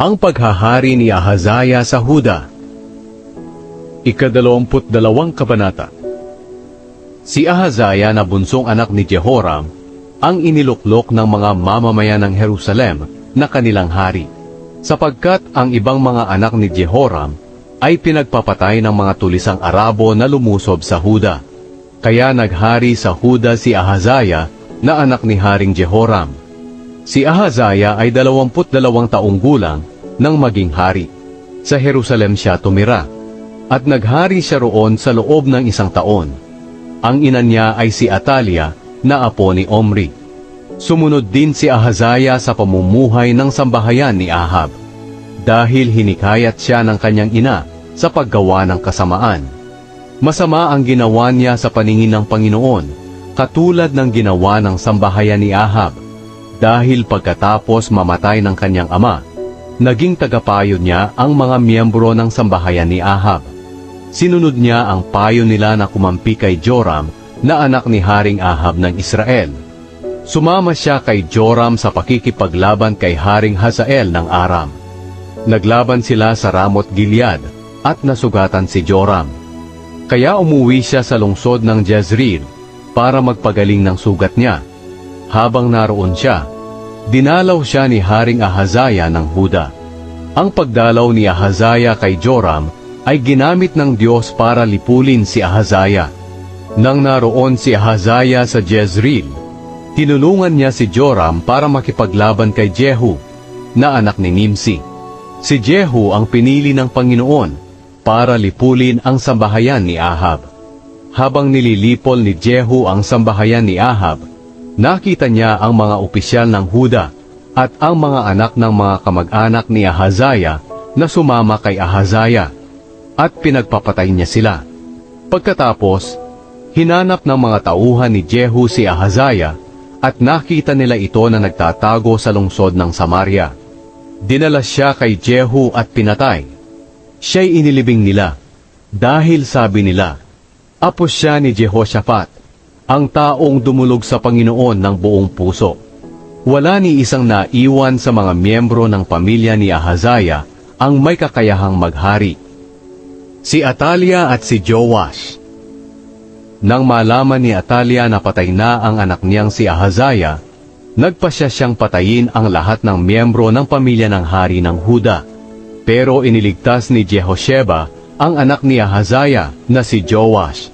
Ang paghahari ni Ahazaya sa Huda. Ika-22 kabanata. Si Ahazaya na bunsong anak ni Jehoram ang iniluklok ng mga mamamayan ng Jerusalem na kanilang hari, sapagkat ang ibang mga anak ni Jehoram ay pinagpapatay ng mga tulisang Arabo na lumusob sa Huda. Kaya naghari sa Huda si Ahazaya na anak ni Haring Jehoram. Si Ahazaya ay 22 taong gulang nang maging hari. Sa Jerusalem siya tumira, at naghari siya roon sa loob ng 1 taon. Ang ina niya ay si Atalia na apo ni Omri. Sumunod din si Ahazaya sa pamumuhay ng sambahayan ni Ahab, dahil hinikayat siya ng kanyang ina sa paggawa ng kasamaan. Masama ang ginawa niya sa paningin ng Panginoon, katulad ng ginawa ng sambahayan ni Ahab, dahil pagkatapos mamatay ng kanyang ama, naging tagapayo niya ang mga miyembro ng sambahayan ni Ahab. Sinunod niya ang payo nila na kumampi kay Joram na anak ni Haring Ahab ng Israel. Sumama siya kay Joram sa pakikipaglaban kay Haring Hazael ng Aram. Naglaban sila sa Ramoth Gilead at nasugatan si Joram. Kaya umuwi siya sa lungsod ng Jezreel para magpagaling ng sugat niya. Habang naroon siya, dinalaw siya ni Haring Ahazaya ng Huda. Ang pagdalaw ni Ahazaya kay Joram ay ginamit ng Diyos para lipulin si Ahazaya. Nang naroon si Ahazaya sa Jezreel, tinulungan niya si Joram para makipaglaban kay Jehu, na anak ni Nimsi. Si Jehu ang pinili ng Panginoon para lipulin ang sambahayan ni Ahab. Habang nililipol ni Jehu ang sambahayan ni Ahab, nakita niya ang mga opisyal ng Huda at ang mga anak ng mga kamag-anak ni Ahazaya na sumama kay Ahazaya, at pinagpapatay niya sila. Pagkatapos, hinanap ng mga tauhan ni Jehu si Ahazaya at nakita nila ito na nagtatago sa lungsod ng Samaria. Dinala siya kay Jehu at pinatay. Siya'y inilibing nila, dahil sabi nila, apo siya ni Jehoshaphat, ang taong dumulog sa Panginoon ng buong puso. Wala ni isang naiwan sa mga miyembro ng pamilya ni Ahazaya ang may kakayahang maghari. Si Atalia at si Joash. Nang malaman ni Atalia na patay na ang anak niyang si Ahazaya, nagpasya siyang patayin ang lahat ng miyembro ng pamilya ng hari ng Huda. Pero iniligtas ni Jehosheba ang anak ni Ahazaya na si Joash,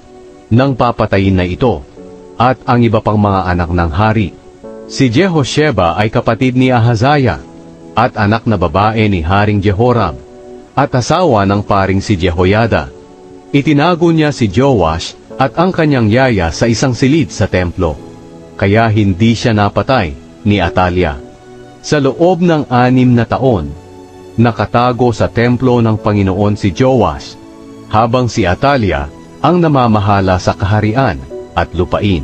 nang papatayin na ito, at ang iba pang mga anak ng hari. Si Jehosheba ay kapatid ni Ahazaya, at anak na babae ni Haring Jehoram, at asawa ng paring si Jehoyada. Itinago niya si Joash at ang kanyang yaya sa isang silid sa templo, kaya hindi siya napatay ni Atalia. Sa loob ng 6 na taon, nakatago sa templo ng Panginoon si Joash, habang si Atalia ang namamahala sa kaharian at lupain.